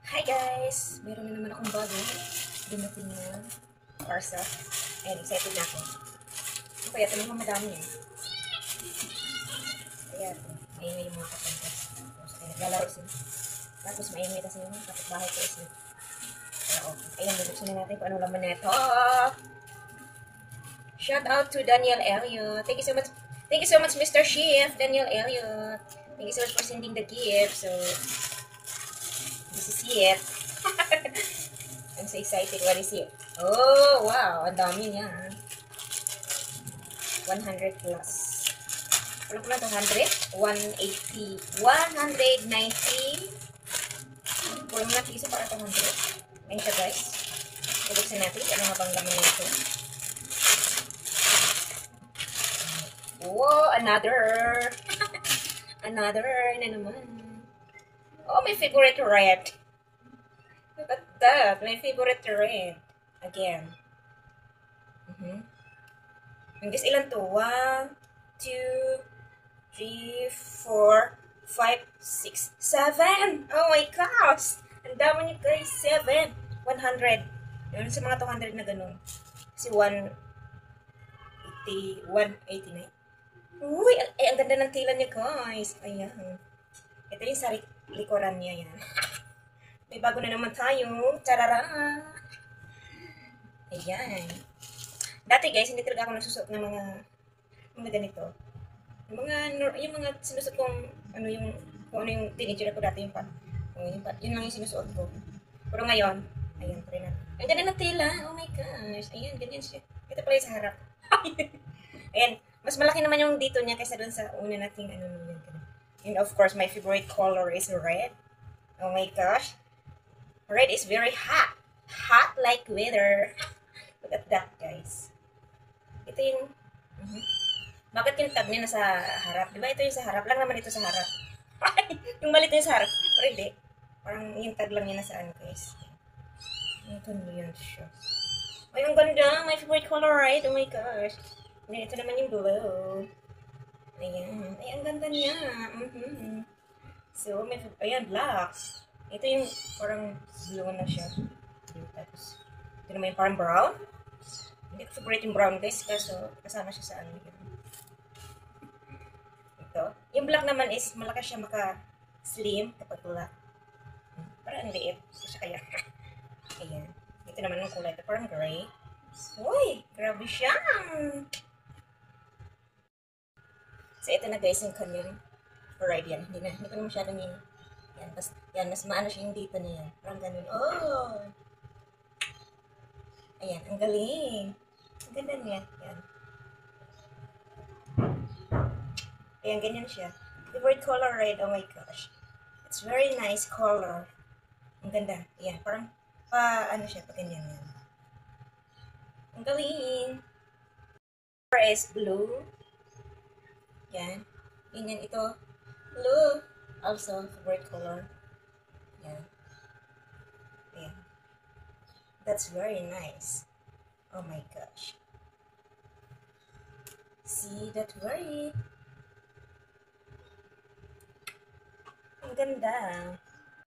Hi guys! Meron na naman akong bago. Dumating na parcel. Ayan, excited na ako. Kaya ito naman madami yun. Ayan, maingay yung mga kapantas. Tapos ay naglalaro sila. Tapos maingay kasi yung kapitbahay ko is pero okay. Ayan, bubuksan na natin kung anong laman neto. Shout out to Daniel Elliot. Thank you so much. Thank you so much, Mr. Chief, Daniel Elliot. Thank you so much for sending the gift. So, this is it. I'm so excited. What is it? Oh, wow. Ang dami niya. 100 plus. Wala ko na 200? 180. 190. Kulang na piso para 200. Ayun siya guys. Bubuksan natin. Ano nga bang laman nito? Whoa, another. Another na naman. Oh, my favorite red. Look at that. My favorite red. Again. Hanggang ilan to? 1, 2, 3, 4, 5, 6, 7. Oh my gosh! Ang dami niyo guys. 7. 100. Yun sa mga 200 na ganun. Kasi 180, 189. Uy! Ay, ang ganda ng tila niya guys. Ayan. Ito yung sa likuran niya yan. May bago na naman tayo. Tarara! Ayan. Dati guys, hindi talaga ako nagsusuot ng mga ganito. Yung mga sinusuot kong, kung ano yung teenager ko dati, yun lang yung sinusuot ko. Pero ngayon, ayan, pare na. Ang ganda ng tila. Oh my gosh. Ayan, ganyan siya. Ito pala yung sa harap. Ayan. Mas malaki naman yung dito niya kaysa doon sa una nating And of course, my favorite color is red. Oh my gosh. Red is very hot. Hot like weather. Look at that, guys. Ito yung... Bakit yung tag niya nasa harap? Diba ito yung sa harap? Lang naman ito sa harap. Yung malit yung sa harap. Pero hindi. Parang yung tag lang niya nasa ano, guys. Ito na yan siya. Ay, ang ganda. My favorite color, right? Oh my gosh. And ito naman yung blue. Ayan. Ay, ang ganda niya. So, ayan, black. Ito yung parang blue na siya. Tapos, ito naman yung parang brown. Hindi ko favorite yung brown, guys. Kaso, kasama siya sa ano. Ito. Yung black naman is, malakas siya maka-slim kapag black. Parang ang liit. Kasi kaya. Ayan. Ito naman yung kulay. Ito parang gray. Uy! Grabe siya! So, ito na guys yung kanyang ride yan. Hindi ko na masyadong yan. Mas maano siya yung dito na yan. Parang ganun. Oh! Ayan, ang galing. Ang ganda niya. Ayan. Ayan, ganyan siya. Favorite color red. Oh my gosh. It's very nice color. Ang ganda. Ayan, parang ano siya, pag ganyan yan. Ang galing. Color is blue. Yan. Ganyan ito. Blue. Also, favorite color. Yan. Ayan. That's very nice. Oh my gosh. See that very... Ang ganda.